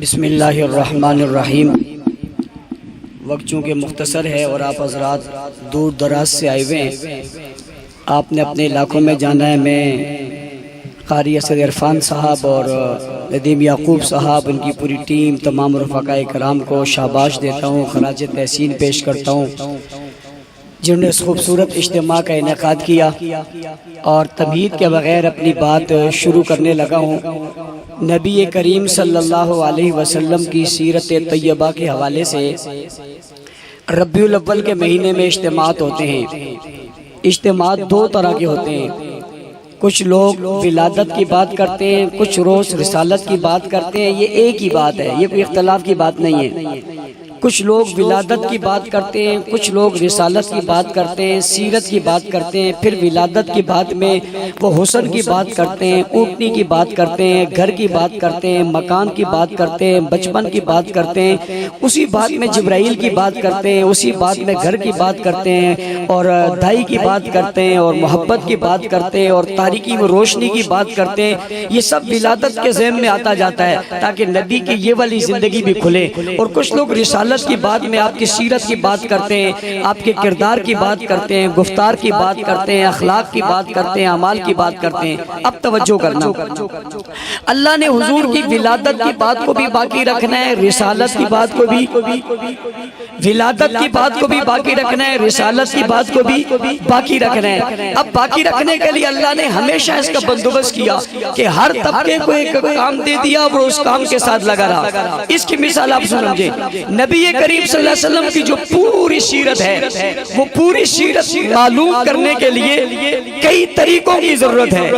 بسم اللہ الرحمن الرحیم۔ وقت چونکہ مختصر ہے اور آپ حضرات دور دراز سے آئے ہوئے ہیں، آپ نے اپنے علاقوں میں جانا ہے۔ میں قاری اسد عرفان صاحب اور ندیم یعقوب صاحب، ان کی پوری ٹیم، تمام رفقائے کرام کو شاباش دیتا ہوں، خراج تحسین پیش کرتا ہوں جنہوں نے اس خوبصورت اجتماع کا انعقاد کیا۔ اور تمہید کے بغیر اپنی بات شروع کرنے لگا ہوں۔ نبی کریم صلی اللہ علیہ وسلم کی سیرت طیبہ کے حوالے سے ربیع الاول کے مہینے میں اجتماعات ہوتے ہیں۔ اجتماعات دو طرح کے ہوتے ہیں، کچھ لوگ ولادت کی بات کرتے ہیں، کچھ روز رسالت کی بات کرتے ہیں۔ یہ ایک ہی بات ہے، یہ کوئی اختلاف کی بات نہیں ہے۔ کچھ لوگ ولادت کی بات کرتے ہیں، کچھ لوگ رسالت کی بات کرتے ہیں، سیرت کی بات کرتے ہیں، پھر ولادت کی بات میں وہ حسن کی بات کرتے ہیں، اونٹنی کی بات کرتے ہیں، گھر کی بات کرتے ہیں، مکان کی بات کرتے ہیں، بچپن کی بات کرتے ہیں، اسی بات میں جبرائیل کی بات کرتے ہیں، اسی بات میں گھر کی بات کرتے ہیں، اور دائی کی بات کرتے ہیں، اور محبت کی بات کرتے ہیں، اور تاریکی میں روشنی کی بات کرتے ہیں۔ یہ سب ولادت کے ذہن میں آتا جاتا ہے تاکہ نبی کی یہ والی زندگی بھی کھلے۔ اور کچھ لوگ رسالت کی بات میں آپ کی سیرت کی بات کرتے ہیں، آپ کے کردار کی بات کرتے ہیں، گفتار کی بات کرتے ہیں، اخلاق کی بات کرتے ہیں، اعمال کی بات کرتے ہیں۔ اب توجہ کرنا، اللہ نے حضور کی ولادت کی بات کو بھی باقی رکھنا ہے، رسالت کی بات کو بھی، ولادت کی بات کو بھی باقی رکھنا ہے، رسالت کی بات کو بھی باقی رکھنا ہے۔ اب باقی رکھنے کے لیے اللہ نے ہمیشہ اس کا بندوبست کیا کہ ہر طبقے کو ایک کام دے دیا اور اس کام کے ساتھ لگا رہا۔ اس کی مثال آپ سمجھیں، نبی کریم صلی اللہ علیہ وسلم کی جو پوری سیرت ہے، وہ پوری سیرت معلوم کرنے کے لیے کئی طریقوں کی ضرورت ہے۔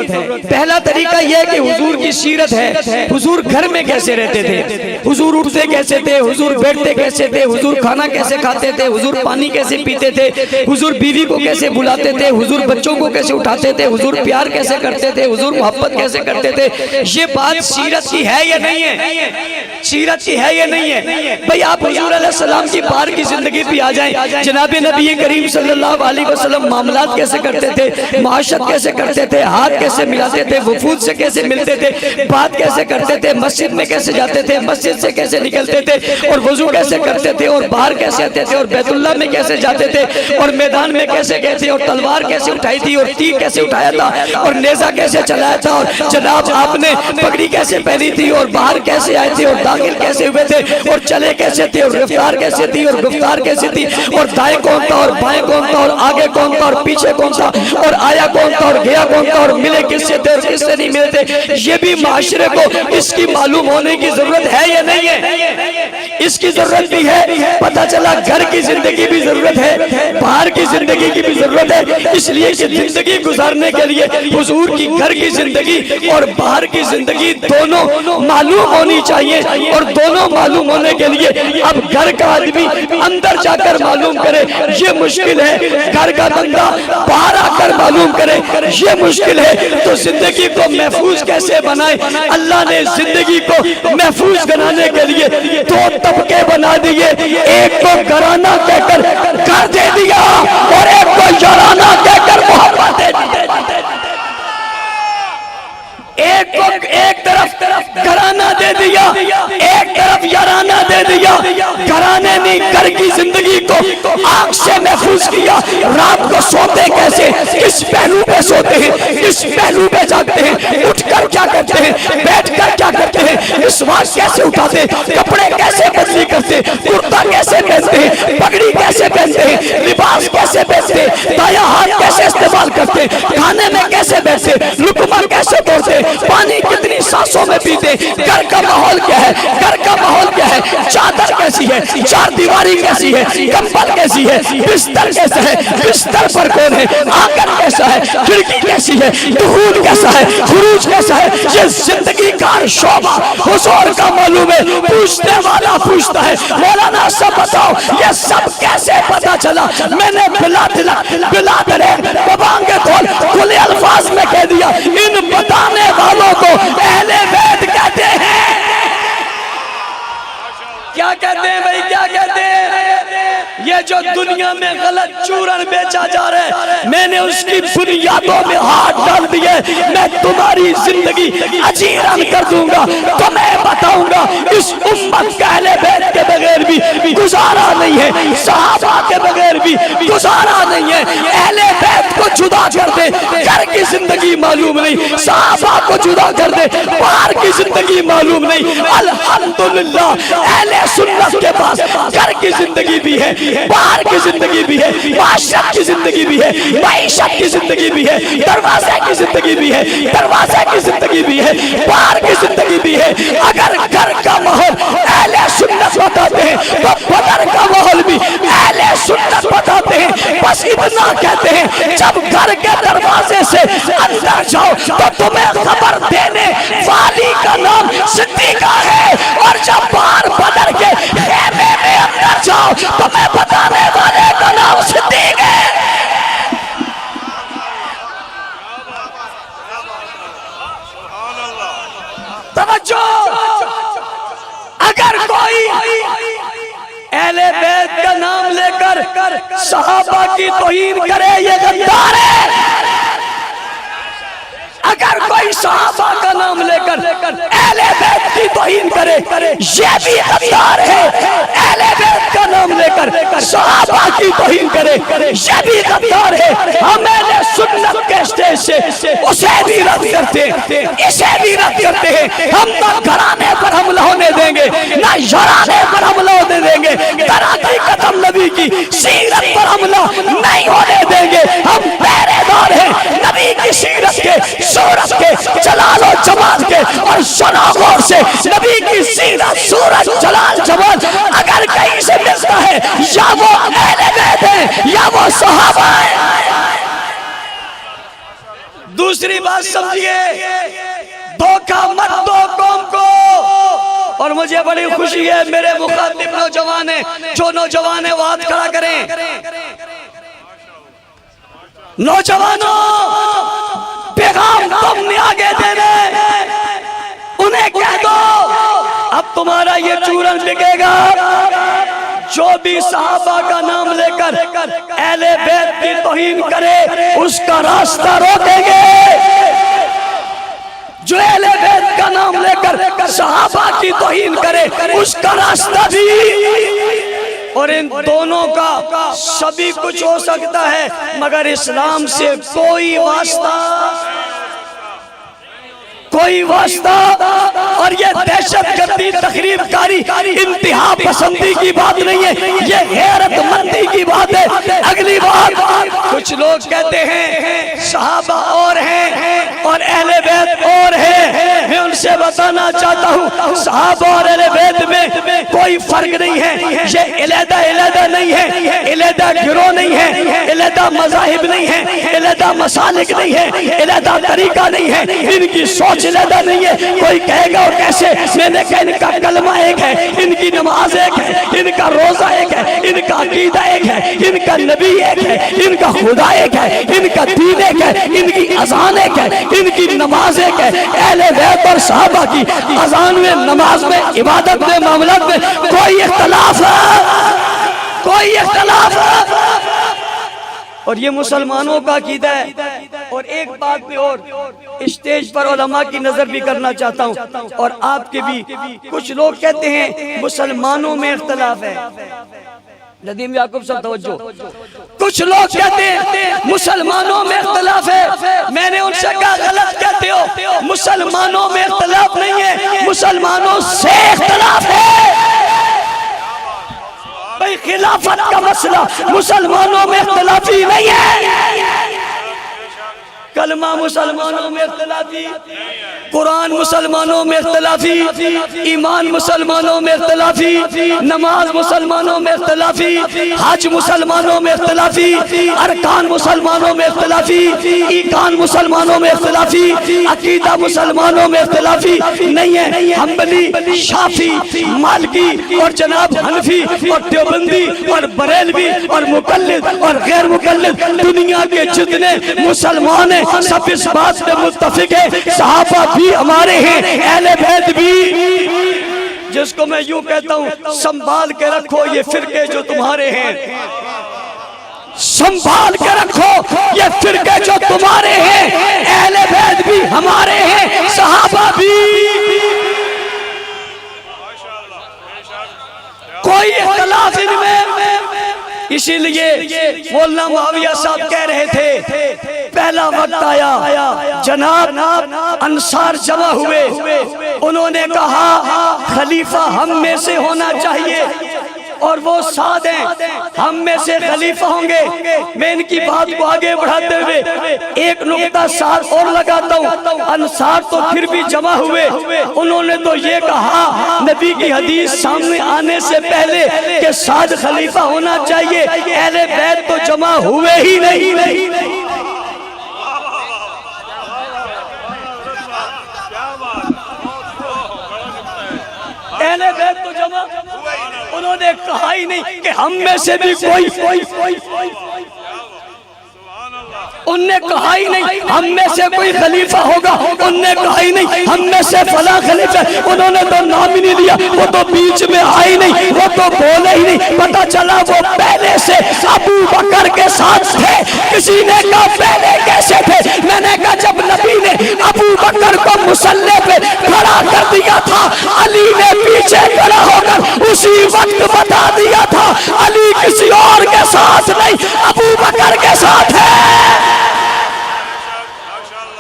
پہلا طریقہ یہ ہے کہ حضور کی سیرت ہے، حضور گھر میں کیسے رہتے تھے، حضور اٹھتے کیسے تھے، حضور بیٹھتے کیسے تھے، حضور کھانا کیسے کھاتے تھے، حضور پانی کیسے پیتے تھے، حضور بیوی کو کیسے بلاتے تھے، حضور بچوں کو کیسے اٹھاتے تھے، حضور پیار کیسے کرتے تھے، حضور محبت کیسے کرتے تھے۔ یہ بات سیرت کی ہے یا نہیں ہے؟ سیرت کی ہے یا نہیں ہے؟ بھئی آپ حضور علیہ السلام کی باہر کی زندگی پہ آ جائیں۔ جناب نبی کریم صلی اللہ علیہ وسلم معاملات کیسے کرتے تھے، معاشرت کیسے کرتے تھے، ہاتھ کیسے ملاتے تھے، وفود سے کیسے ملتے تھے، بات کیسے کرتے تھے، مسجد میں کیسے جاتے تھے، مسجد سے کیسے نکلتے تھے، اور وضو کیسے کرتے تھے، اور باہر کیسے آتے تھے، اور بیت اللہ میں کیسے جاتے تھے، اور میدان میں کیسے گئے تھے، اور تلوار کیسے اٹھائی تھی، اور تیر کیسے اٹھایا تھا، اور نیزہ کیسے چلایا تھا، اور جناب آپ نے پگڑی کیسے پہنی تھی، اور باہر کیسے آئے تھے، اور داخل کیسے ہوئے تھے، اور چلے کیسے تھے، اور رفتار کیسے تھی، اور گفتار کیسی تھی، اور دائیں کون تھا، اور بائیں کون تھا، اور آگے کون تھا، اور پیچھے کون تھا، اور آیا کون تھا، اور گیا کون تھا، اور ملے کس سے تھے، اور کس سے نہیں ملے تھے۔ یہ بھی معاشرے کو اس کی معلوم ہونے کی ضرورت ہے یا نہیں ہے؟ اس کی ضرورت بھی ہے۔ پتہ چلا گھر کی زندگی بھی ضرورت ہے، باہر کی زندگی کی بھی ضرورت ہے، اس لیے کہ زندگی گزارنے کے لیے حضور کی گھر کی زندگی اور باہر کی زندگی دونوں معلوم ہونی چاہیے۔ اور دونوں معلوم ہونے کے لیے اب گھر کا آدمی اندر جا کر معلوم کرے یہ مشکل ہے، گھر کا بندہ باہر آ کر معلوم کرے یہ مشکل ہے، تو زندگی کو محفوظ کیسے بنائے؟ اللہ نے زندگی کو محفوظ بنانے کے لیے دو طبقے بنا دیے، ایک کو گھرانہ کہہ کر گھر دے دیا، اور ایک کو یارانہ کہہ کر محبت دے دی۔ ایک طرف گھرانہ دے دیا، ایک طرف یارانہ دے دیا۔ گھرانے نے گھر کی زندگی کو آگ سے محفوظ کیا۔ رات کو سوتے کیسے، کس پہلو پہ سوتے ہیں، کس پہلو پہ جاگتے ہیں، اٹھ کر کیا کرتے ہیں، بیٹھ کر کیا کرتے ہیں، مسواک کیسے اٹھاتے ہیں، کپڑے کیسے بدلی کرتے ہیں، کرتا کیسے پہنتے ہیں، پگڑی کیسے پہنتے ہیں، لباس کیسے پہنتے ہیں، دایاں ہاتھ کیسے استعمال کرتے ہیں، کھانے میں کیسے بیٹھتے ہیں، لقمہ کیسے توڑتے ہیں، پانی کتنی سانسوں میں پیتے، گھر کا ماحول کیا ہے، گھر کا ماحول کیا ہے، چادر کیسی ہے، چار دیواری کیسی ہے، کمبل کیسی ہے، بستر کیسا ہے، بستر پر کون ہے، آنگن کیسا ہے، کھڑکی کیسی ہے، دخول کیسا ہے، خروج کیسا ہے، یہ زندگی کا شعبہ حضور کا معلوم ہے۔ پوچھنے والا پوچھتا ہے، مولانا سب بتاؤ یہ سب کیسے پتا چلا؟ میں نے بلا درے ببانگے کھول کھلے الفاظ میں کہہ دیا، ان بتانے والوں کو اہل بیت کہتے ہیں۔ کیا کہتے ہیں بھائی، کیا کہتے ہیں؟ یہ جو دنیا میں غلط چورن بیچا جا رہا ہے میں نے اس کی بنیادوں میں ہاتھ ڈال دیے. میں تمہاری زندگی اجیرن کر دوں گا. تو میں بتاؤں گا اس امت کا اہل بیت کے بغیر بھی گزارا نہیں ہے, صحابہ کے بغیر بھی گزارا نہیں ہے. اہل بیت کو جدا کر دے گھر کی زندگی معلوم نہیں, صحابہ کو جدا کر دے باہر کی زندگی معلوم نہیں. الحمدللہ اہل سنت کے پاس گھر کی زندگی بھی ہے, باہر کی زندگی بھی ہے, معاشرت کی زندگی بھی ہے, معیشت کی زندگی بھی ہے, دروازے کی زندگی بھی ہے, دروازے کی زندگی بھی ہے, باہر کی زندگی بھی ہے. اگر گھر کا ماحول اہل سنت بتاتے ہیں تو بدر کا ماحول بھی اہل سنت بتاتے ہیں. بس اتنا کہتے ہیں جب گھر کے دروازے سے اندر جاؤ تو تمہیں خبر دینے والی کا نام صدیقہ ہے, اور جب باہر بدر کے خیمے میں اندر جاؤ تمہیں بتانے والے کا نام صدیق ہے. توجہ, اگر کوئی اہل بیت کا نام لے کر صحابہ کی توہین کرے یہ غدار ہے. اگر کوئی صحابہ کا نام لے کر اہل بیت کی توہین کرے یہ بھی غدار ہے. اہل بیت کا نام لے کر صحابہ کی توہین کرے یہ بھی غدار ہے. ہم اہل سنت کے اسٹیج سے اسے بھی رد کرتے ہیں, اسے بھی رد کرتے ہیں. ہم نہ گھرانے پر حملہ ہونے دیں گے نہ یارانے پر حملہ ہونے دیں گے. تراکی قدم نبی کی سیرت پر حملہ نہیں ہونے دیں گے. ہم پہرے دار ہیں نبی کی سیرت کے, سورت کے, جلال و جمال کے, اور شناخت سے نبی کی سیرت, سورت, جلال, جمال اگر کہیں سے ملتا ہے یا وہ اہل بیت ہے یا وہ صحابہ ہے. دوسری بات سمجھئے, دھوکہ مت دو قوم کو. اور مجھے بڑی خوشی ہے میرے مخاطب نوجوان ہیں, جو نوجوان ہیں وہ ہاتھ کھڑا کریں. نوجوانوں پیغام تم نے آگے دینے, انہیں کہہ دو اب تمہارا یہ چورن بکے گا. جو بھی صحابہ کا نام لے کر اہل بیت کی توہین کرے اس کا راستہ روکیں گے. جو اہل بیت کا نام لے کر صحابہ کی توہین کرے اس کا راستہ بھی. اور ان دونوں کا سبھی کچھ ہو سکتا ہے مگر اسلام سے کوئی واسطہ, کوئی واسطہ. اور یہ دہشت گردی, تخریب کاری, انتہا پسندی کی بات نہیں ہے, یہ غیرت مندی کی بات ہے. اگلی بات, کچھ لوگ کہتے ہیں صحابہ اور ہیں اور اہل بیت اور ہیں. میں ان سے بتانا چاہتا ہوں صحابہ اور اہل بیت میں کوئی فرق نہیں ہے. یہ علیحدہ نہیں ہے, علیحدہ گروہ نہیں ہے, علیحدہ مذاہب نہیں ہے, علیحدہ مسالک نہیں ہے, علیحدہ طریقہ نہیں ہے, ان کی سوچ علیحدہ نہیں ہے. کوئی کہے گا اور کیسے, میں نے کہا ان کا کلمہ ایک ہے, ان کی نماز ایک ہے, ان کا روزہ ایک ہے, ان کا عقیدہ ایک ہے, ان کا نبی ایک ہے, ان کا خدا ایک ہے, ان کا دین ایک ہے, ان کی اذان ایک ہے, ان کی نماز ایک ہے. اہل بیت اور صحابہ کی اذان میں, نماز میں, عبادت میں, معاملات میں کوئی اختلاف ہے, کوئی اختلاف ہے. اور یہ مسلمانوں کا عقیدہ ہے. اور ایک بات میں اور اسٹیج پر علماء کی نظر بھی کرنا چاہتا ہوں, اور آپ کے بھی. کچھ لوگ کہتے ہیں مسلمانوں میں اختلاف ہے. ندیم یعقوب صاحب توجہ. کچھ لوگ کہتے ہیں مسلمانوں میں اختلاف ہے. میں نے ان سے کہا غلط کہتے ہو, مسلمانوں میں اختلاف نہیں ہے, مسلمانوں سے اختلاف ہے. بھئی خلافت کا مسئلہ مسلمانوں میں اختلافی نہیں ہے. کلمہ مسلمانوں میں اختلافی, قرآن مسلمانوں میں اختلافی, ایمان مسلمانوں میں اختلافی, نماز مسلمانوں میں اختلافی, حج مسلمانوں میں اختلافی, ارکان مسلمانوں میں اختلافی, ایقان مسلمانوں میں اختلافی, عقیدہ مسلمانوں میں اختلافی نہیں ہے. حنبلی, شافعی, مالکی اور جناب حنفی اور دیوبندی اور بریلوی اور مقلد اور غیر مقلد دنیا کے جتنے مسلمان ہیں سب اس بات پہ متفق ہے صحابہ بھی ہمارے ہیں, اہل بیت بھی. جس کو میں یوں کہتا ہوں سنبھال کے رکھو یہ فرقے جو تمہارے ہیں، سنبھال کے رکھو یہ فرقے جو تمہارے ہیں، اہل بیت بھی ہمارے ہیں، صحابہ بھی، کوئی اختلاف ان میں۔ اسی لیے مولانا معاویہ صاحب کہہ رہے تھے پہلا وقت آیا جناب انصار جمع ہوئے، انہوں نے کہا خلیفہ ہم میں سے ہونا چاہیے، اور وہ سعد ہیں، ہم میں سے خلیفہ ہوں گے۔ میں ان کی بات کو آگے بڑھاتے ہوئے ایک نقطہ ساتھ اور لگاتا ہوں، انصار تو پھر بھی جمع ہوئے، انہوں نے تو یہ کہا نبی کی حدیث سامنے آنے سے پہلے کہ سعد خلیفہ ہونا چاہیے، اہل بیت تو جمع ہوئے ہی نہیں۔ اہل بیت تو جمع، انہوں نے کہا ہی نہیں کہ ہم میں سے بھی کوئی، ان نے کہا ہی نہیں ہم میں سے کوئی خلیفہ ہوگا، ان نے کہا ہی نہیں ہم میں سے فلاں خلیفہ، انہوں نے تو نام ہی نہیں لیا، وہ تو بیچ میں آئی نہیں، وہ تو بولے ہی نہیں، پتہ چلا وہ پہلے سے ابو بکر کے ساتھ تھے۔ کسی نے کہا پہلے کیسے تھے؟ میں نے کہا جب نبی نے ابو بکر کو مصلی پہ کھڑا کر دیا تھا، علی نے پیچھے کھڑا ہو کر اسی وقت بتا دیا تھا علی کسی اور کے ساتھ نہیں، ابو بکر کے ساتھ ہے۔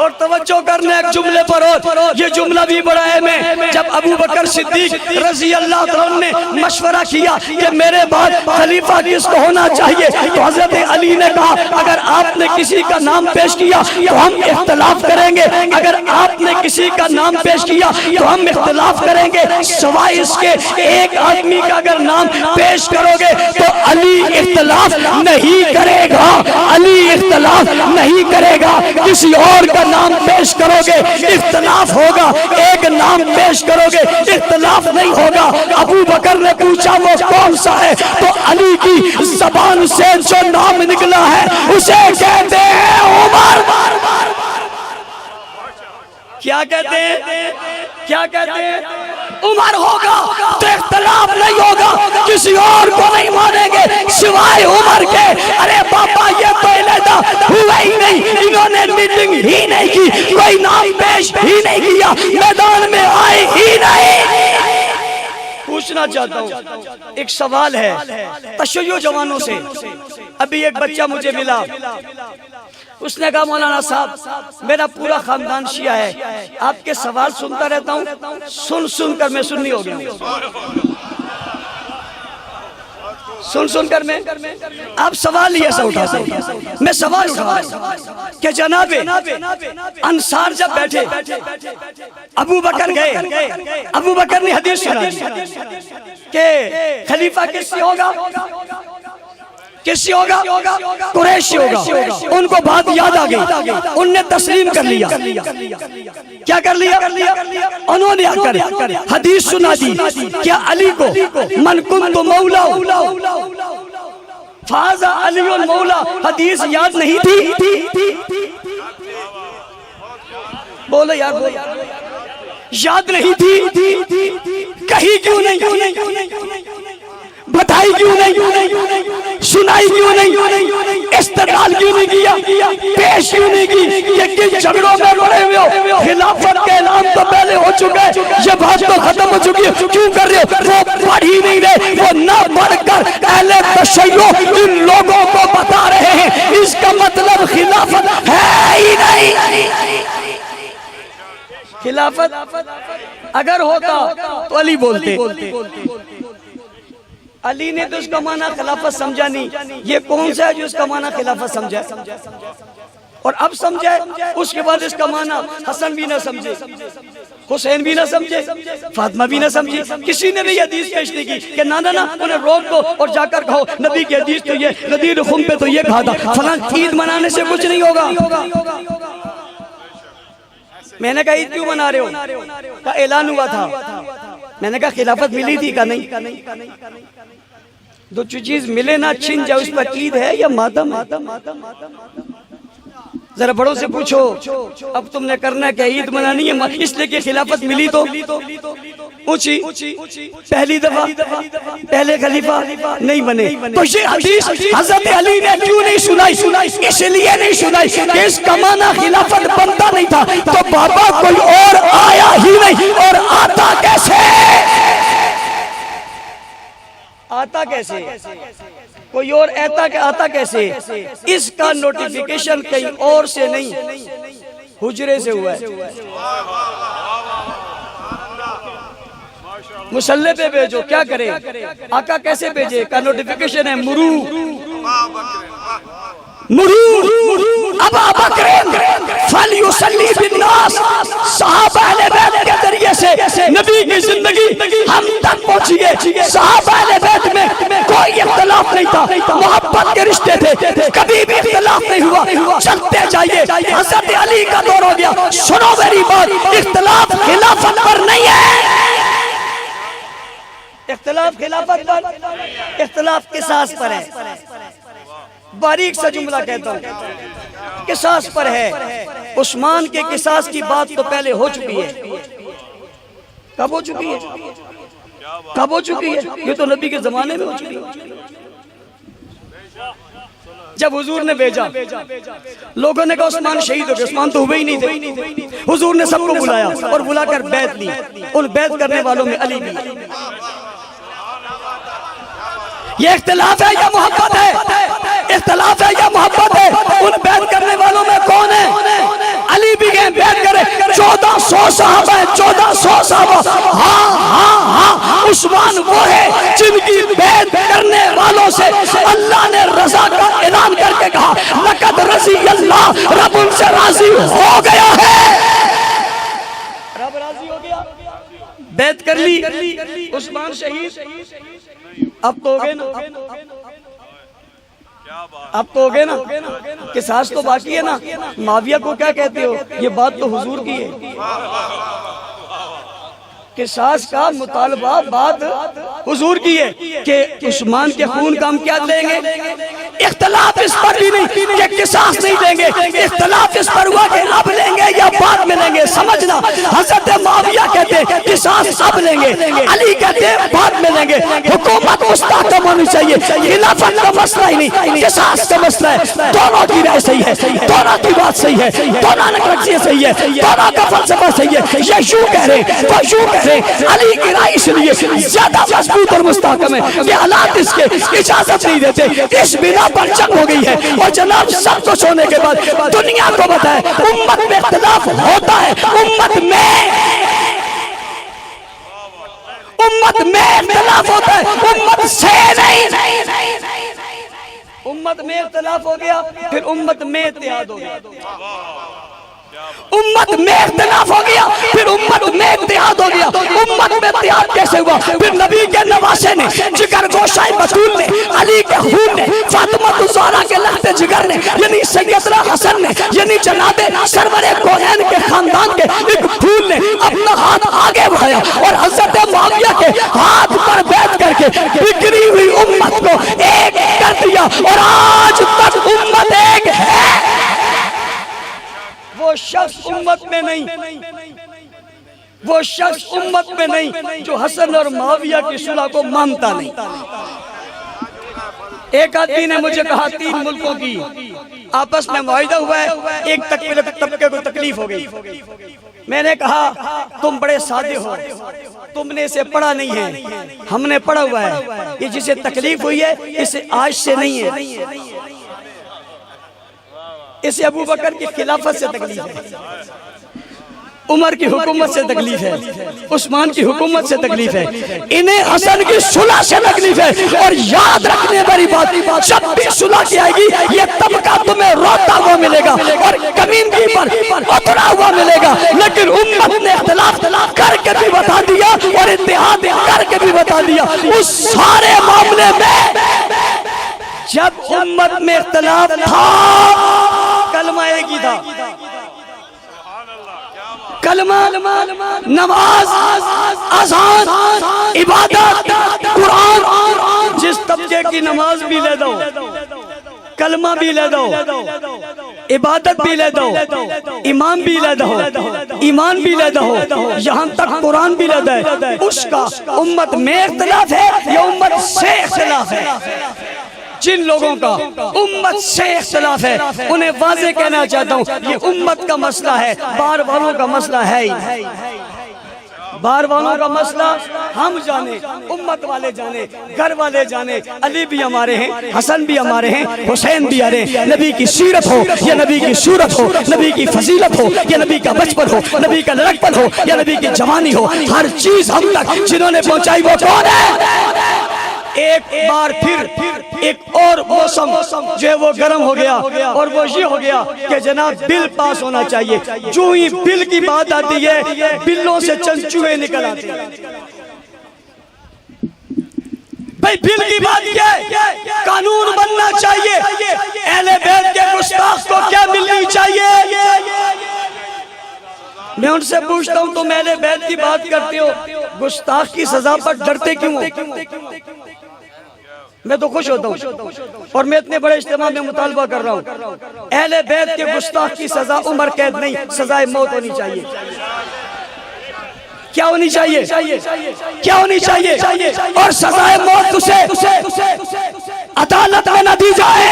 اور توجہ کرنے ایک جملے پر، اور یہ جملہ بھی بڑا اہم ہے۔ جب ابو بکر صدیق رضی اللہ عنہ نے مشورہ کیا کہ میرے بعد خلیفہ کس کو ہونا چاہیے، تو حضرت علی نے کہا اگر آپ نے کسی کا نام پیش کیا تو ہم اختلاف کریں گے، اگر آپ نے کسی کا نام پیش کیا تو ہم اختلاف کریں گے، سوائے اس کے ایک آدمی کا اگر نام پیش کرو گے تو علی اختلاف نہیں کرے گا، علی اختلاف نہیں کرے گا، کسی اور کا نام پیش کرو گے اختلاف ہوگا، ایک نام پیش کرو گے اختلاف نہیں ہوگا۔ ابو بکر نے پوچھا وہ کون سا ہے، تو علی کی زبان سے جو نام نکلا ہے اسے کہتے ہیں عمر۔ کیا کہتے ہیں؟ کیا کہتے ہیں؟ عمر ہوگا تو اختلاف نہیں ہوگا، کسی اور کو نہیں مانیں گے سوائے عمر کے۔ ارے بابا یہ تو علیحدہ ہوا ہی نہیں، انہوں نے میٹنگ ہی نہیں کی، کوئی نام پیش ہی نہیں کیا، میدان میں آئے ہی نہیں۔ پوچھنا چاہتا ہوں ایک سوال ہے تشیع جوانوں سے۔ ابھی ایک بچہ مجھے ملا، اس نے کہا مولانا صاحب میرا پورا خاندان شیعہ ہے، آپ کے سوال سنتا رہتا ہوں، سن کر میں سنی ہو گیا ہوں، سن کر میں آپ سوال ہی ایسا اٹھا سکتے، میں سوال اٹھا رہا ہوں کہ جناب انصار جب بیٹھے ابو بکر گئے، ابو بکر نے حدیث سنائی کہ خلیفہ کس سے ہوگا؟ کس سے ہوگا؟ قریشی ہوگا۔ ان کو بات یاد آ گئی، ان نے تسلیم کر لیا۔ کیا کر لیا؟ انہوں نے آ کر حدیث سنا دی، کیا علی کو من کنت مولا فازا علی مولا، حدیث یاد نہیں تھی؟ بولو یار، بولو یاد نہیں تھی؟ کہیں کیوں نہیں؟ بتائی کیوں نہیں؟ سنائی کیوں نہیں؟ استدلال کیوں نہیں کیا؟ پیش کیوں نہیں کی؟ یہ کن جھگڑوں میں پڑے ہوئے ہو؟ خلافت کے اعلان تو پہلے ہو چکے، یہ بات تو ختم ہو چکی ہے، کیوں کر رہے ہو؟ وہ پڑھ ہی نہیں رہے، وہ نہ پڑھ کر اہل تشیع ان لوگوں کو بتا رہے ہیں اس کا مطلب خلافت ہے ہی نہیں۔ خلافت اگر ہوتا تو علی بولتے، علی نے تو اس کا معنی خلافت سمجھا نہیں، یہ کون سا ہے جو اس کا معنی خلافت سمجھا اور اب سمجھا؟ اس کے بعد اس کا معنی حسن بھی نہ سمجھے، حسین بھی نہ سمجھے، فاطمہ بھی نہ سمجھے، کسی نے بھی یہ حدیث پیش نہیں کی کہ نا انہیں روک دو اور جا کر کہو نبی کی حدیث تو یہ، غدیر خم پہ تو یہ کہا تھا، فلان عید منانے سے کچھ نہیں ہوگا۔ میں نے کہا عید کیوں منا رہے ہو؟ کا اعلان ہوا تھا۔ میں نے کہا خلافت ملی تھی کا نہیں؟ دو چیز ملے نہ چھن جائے، اس پر عید ہے یا ماتم؟ ذرا بڑوں سے پوچھو اب تم نے کرنا کہ عید منانی ہے اس لیے کہ خلافت ملی تو اونچی پہلی دفعہ پہلے خلیفہ نہیں بنے، تو یہ حدیث حضرت علی نے کیوں نہیں سنائی؟ اس لیے نہیں سنائی کہ اس کا معنی خلافت بنتا نہیں تھا، تو بابا کوئی اور آیا ہی نہیں، اور آتا کیسے؟ آتا کیسے؟ کوئی اور آتا کیسے؟ اس کا نوٹیفیکیشن کہیں اور سے نہیں، حجرے سے ہوا ہے۔ مسلح پہ بھیجو، کیا کرے؟ آقا کیسے بھیجے؟ کا نوٹیفیکیشن ہے مرور ابا بکر فلیصلی بالناس، صحابہ اہل بیت کے ذریعے سے نبی کی زندگی ہم تک پہنچی ہے۔ صحابہ اہل بیت میں کوئی اختلاف نہیں تھا، محبت کے رشتے تھے، کبھی بھی اختلاف نہیں ہوا۔ چلتے جائیے، حضرت علی کا دور ہو گیا، سنو میری بات، اختلاف خلافت پر نہیں ہے، اختلاف خلافت پر، اختلاف قصاص پر ہے۔ باریک سا جملہ کہتا ہوں، قصاص پر ہے۔ عثمان کے قصاص کی بات تو پہلے ہو چکی ہے۔ کب ہو چکی ہے؟ کب ہو چکی ہے؟ یہ تو نبی کے زمانے میں ہو چکی ہے۔ جب حضور نے بھیجا، لوگوں نے کہا عثمان شہید ہو گئے، عثمان تو ہوئے ہی نہیں تھے۔ حضور نے سب کو بلایا اور بلا کر بیعت لی، ان بیعت کرنے والوں میں علی بھی۔ یہ اختلاف ہے یا محبت ہے؟ اختلاف ہے یا محبت ہے؟ ان بیعت کرنے والوں میں کون ہے؟ علی بھی گئے بیعت کرے، 1400 صحابہ ہیں، 1400 صحابہ۔ ہاں عثمان وہ ہے جن کی بیعت کرنے والوں سے اللہ نے رضا کا اعلان کر کے کہا لقد رضی اللہ، رب ان سے راضی ہو گیا ہے، رب راضی ہو گیا۔ بیعت کر لی، عثمان شہید، اب تو ہو گئے نا، اب تو ہو گئے نا، قصاص تو باقی ہے نا۔ معاویہ کو کیا کہتے ہو؟ یہ بات تو حضور کی ہے، قصاص کا مطالبہ بات حضور کی ہے کہ عثمان کے خون کا ہم کیا دیں گے؟ اختلاف اس پر بھی نہیں کہ قصاص نہیں دیں گے، اختلاف اس پر ہوا کہ اب لیں گے یا بعد میں لیں گے۔ سمجھنا، حضرت معاویہ کہتے ہیں قصاص اب لیں گے، علی کہتے ہیں بعد میں لیں گے۔ حکومت مستحکم ہونی چاہیے، خلافت کا مسئلہ ہی نہیں، قصاص کا مسئلہ ہے۔ دونوں کی رائے صحیح ہے، دونوں کی بات صحیح ہے، دونوں نقطہ صحیح ہے، دونوں کا فلسفہ صحیح ہے۔ یہ یوں کہہ رہے ہیں، وہ یوں کہہ رہے ہیں۔ علی کی رائے اس لیے زیادہ مضبوط اور مستحکم ہے کہ حالات اس کے اجازت نہیں دیتے، اس بنا پر جنگ ہو گئی ہے۔ اور جناب سب کچھ ہونے کے بعد دنیا کو بتائے امت میں اختلاف ہوتا ہے، امت میں اختلاف ہوتا ہے، امت سے نہیں۔ امت میں اختلاف ہو گیا، پھر امت میں اتحاد ہو گیا۔ امت میں اختلاف ہو گیا، پھر امت میں اتحاد ہو گیا۔ امت میں اتحاد کیسے ہوا؟ پھر نبی کے نواسے نے، جگر گوشائے بطول نے، علی کے خون نے، فاطمہ الزہرا کے لخت جگر نے، یعنی سیدنا حسن نے، یعنی جناب سرور کونین کے خاندان کے ایک پھول نے اپنا ہاتھ آگے بڑھایا اور حضرت معاویہ کے ہاتھ پر بیعت کر کے بکھری ہوئی امت کو ایک کر دیا، اور آج تک امت ایک ہے۔ وہ شخص امت میں نہیں، وہ شخص امت میں نہیں جو حسن اور معاویہ کی صلح کو مانتا نہیں۔ ایک آدمی نے مجھے کہا 3 ملکوں کی آپس میں معاہدہ ہوا ہے، ایک طبقے کو تکلیف ہو گئی۔ میں نے کہا تم بڑے سادے ہو، تم نے اسے پڑھا نہیں ہے، ہم نے پڑھا ہوا ہے۔ یہ جسے تکلیف ہوئی ہے اسے آج سے نہیں ہے، اسے ابو بکر کی خلافت سے تکلیف ہے، عمر کی حکومت سے تکلیف ہے، عثمان کی حکومت سے تکلیف ہے، انہیں حسن کی صلح سے تکلیف ہے۔ اور یاد رکھنے والی بات، جب بھی صلح کی آئے گی یہ طبقہ تمہیں روتا ہوا ملے گا اور کمیندگی پر اترا ہوا ملے گا، لیکن امت نے اختلاف کر کے بھی بتا دیا اور اتحاد کر کے بھی بتا دیا۔ اس سارے معاملے میں جب امت میں اختلاف تھا، کلمہ ایک ہی تھا، کلمہ، نماز، اذان، عبادت، قرآن۔ جس طبقے کی نماز بھی لے دو، کلمہ بھی لے دو، عبادت بھی لے دو، امام بھی لے دو، ایمان بھی لیدہ ہو، یہاں تک قرآن بھی لیدہ ہے، اس کا امت میں اختلاف ہے یا امت سے اختلاف ہے؟ جن لوگوں کا امت سے اختلاف ہے انہیں واضح کہنا چاہتا ہوں یہ امت کا مسئلہ ہے، باہر والوں کا مسئلہ ہے ہی۔ باہر والوں کا مسئلہ ہم جانے، امت والے جانے، گھر والے جانے، علی بھی ہمارے ہیں، حسن بھی ہمارے ہیں، حسین بھی ہمارے ہیں۔ نبی کی سیرت ہو یا نبی کی صورت ہو، نبی کی فضیلت ہو یا نبی کا بچپن ہو، نبی کا لڑکپن ہو یا نبی کی جوانی ہو، ہر چیز ہم تک جنہوں نے پہنچائی وہ کون ہے؟ ایک بار پھر ایک اور موسم جو ہے وہ گرم ہو گیا، اور وہ یہ ہو گیا کہ جناب بل پاس ہونا چاہیے۔ جو ہی بل کی بات آتی ہے بلوں سے چند چوہے نکل آتے ہیں۔ بھئی بل کی بات کیا ہے؟ قانون بننا چاہیے۔ اہل بیت کے گستاخ کو کیا ملنی چاہیے؟ میں ان سے پوچھتا ہوں تم اہل بیت کی بات کرتے ہو، گستاخ کی سزا پر ڈرتے کیوں ہو؟ میں تو خوش ہوتا ہوں، اور میں اتنے بڑے اجتماع میں مطالبہ کر رہا ہوں اہل بیت کے گستاخ کی سزا عمر قید نہیں، سزائے موت ہونی چاہیے۔ کیا ہونی چاہیے؟ کیا ہونی چاہیے؟ اور سزائے موت اسے عدالت میں نہ دی جائے،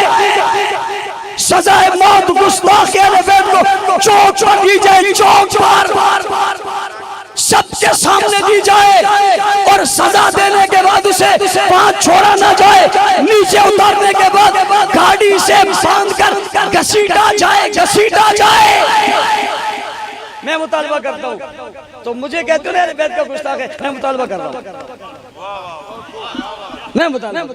سزائے موت گستاخ اہل بیت کو چوک پر دی جائے، چوک پر سب کے سامنے دی جائے، اور سزا دینے کے بعد اسے پانچ چھوڑا نہ جائے، نیچے اتارنے کے بعد گاڑی سے باندھ کر گھسیٹا جائے۔ میں مطالبہ کرتا ہوں، تو مجھے کہتے ہیں اہل بیت کا گستاخ ہے، میں مطالبہ کر رہا ہوں، میں مطالبہ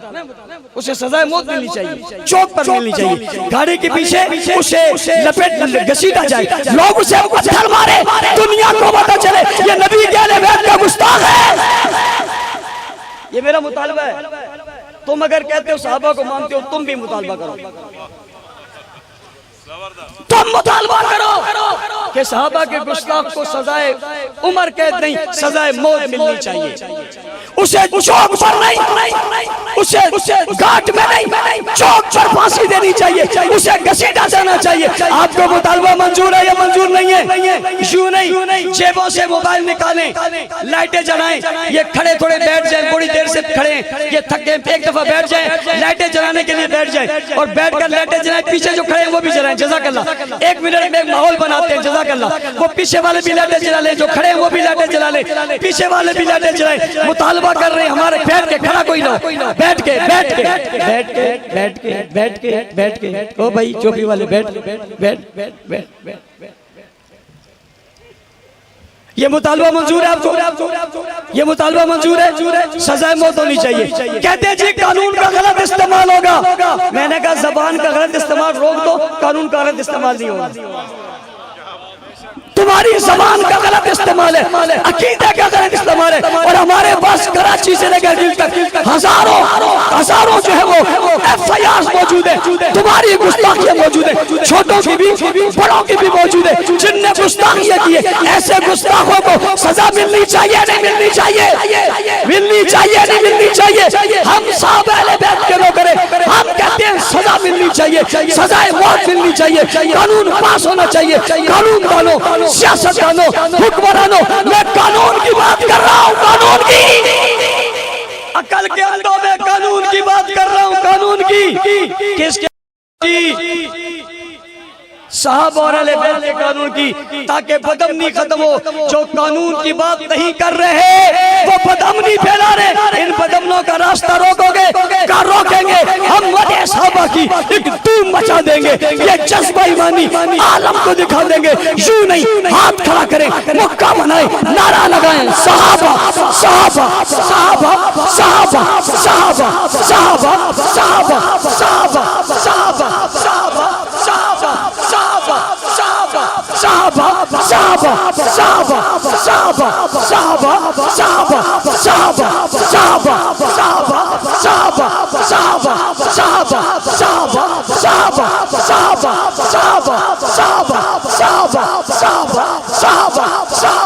اسے سزائے موت ملنی چاہیے، چوک پر ملنی چاہیے، گاڑی کے پیچھے اسے لپیٹ گھسیٹا جائے، لوگ اسے پتھر مارے، دنیا کو پتہ چلے یہ نبی کے اہل بیت کا گستاخ ہے۔ یہ میرا مطالبہ ہے۔ تم اگر کہتے ہو صحابہ کو مانتے ہو، تم بھی مطالبہ کرو، تم مطالبہ کرو کہ صحابہ کے گستاخ کو سزائے عمر قید نہیں، سزائے موت ملنی چاہیے۔ اسے چوک پر نہیں، اسے گھاٹ میں نہیں، چوک پر پھانسی دینی چاہیے، اسے گھسیٹا جانا چاہیے۔ آپ کو مطالبہ منظور ہے یا منظور نہیں ہے؟ یوں نہیں، جیبوں سے موبائل نکالیں، لائٹیں جلائیں، یہ کھڑے تھوڑے بیٹھ جائیں، بڑی دیر سے کھڑے ہیں، یہ تھکے ایک دفعہ بیٹھ جائیں، لائٹیں جلانے کے لیے بیٹھ جائیں، اور بیٹھ کر لائٹیں جلائیں، پیچھے جو کھڑے ہیں وہ بھی جلائیں، جزاک اللہ۔ ایک منٹ میں ایک ماحول بناتے ہیں، جزاک اللہ۔ وہ پیچھے والے بھی لائٹیں جلا لیں، جو کھڑے ہیں وہ بھی لائٹیں جلا لیں، پیچھے والے بھی لائٹیں جلائیں۔ مطالبہ کر رہے ہیں ہمارے، بیٹھ کے، کھڑا کوئی نہ، بیٹھ کے، او بھائی چوپی والے بیٹھ۔ یہ مطالبہ منظور ہے آپ کو؟ یہ مطالبہ منظور ہے؟ سزائے موت ہونی چاہیے۔ کہتے ہیں جی قانون کا غلط استعمال ہوگا، میں نے کہا زبان کا غلط استعمال روک دو، قانون کا غلط استعمال نہیں ہوگا۔ تمہاری زبان کا غلط استعمال ہے، عقیدے کا غلط استعمال ہے، اور ہمارے پاس کراچی سے لے کر دل تک ہزاروں جو ہے وہ ایف آئی آر موجود ہے، تمہاری گستاخیاں موجود ہے، چھوٹوں کی بھی بڑوں کی بھی موجود ہے، جن نے گستاخیاں کی ہے۔ ایسے گستاخوں کو سزا ملنی چاہیے نہیں ملنی چاہیے؟ ملنی چاہیے نہیں ملنی چاہیے؟ ہم صاحب اہل بیت کے لوگ کریں، ہم کہتے ہیں سزا ملنی چاہیے، سزائے موت ملنی چاہیے، قانون پاس ہونا چاہیے۔ قانون دانوں، سیاستدانوں، حکمرانوں، میں قانون کی بات کر رہا ہوں، قانون کی، عقل کے اندھوں میں قانون کی بات کر رہا ہوں، قانون کی، کس کی؟ صاحب اور اہل بیت کے قانون کی، تاکہ بدامنی ختم ہو۔ جو قانون کی بات نہیں کر رہے وہ بدامنی پھیلا رہے، ان بدامنوں کا راستہ روکو گے، کیا روکیں گے؟ ہم مدح صحابہ کی ایک دھوم مچا دیں گے، یہ جذبہ ایمانی عالم کو دکھا دیں گے۔ یوں نہیں، ہاتھ کھڑا کریں، مکہ بنائیں، نعرہ لگائیں، صحابہ صحابہ صحابہ صحابہ صحابہ صحابہ صحابہ صحابہ صحابہ صحابہ صحابہ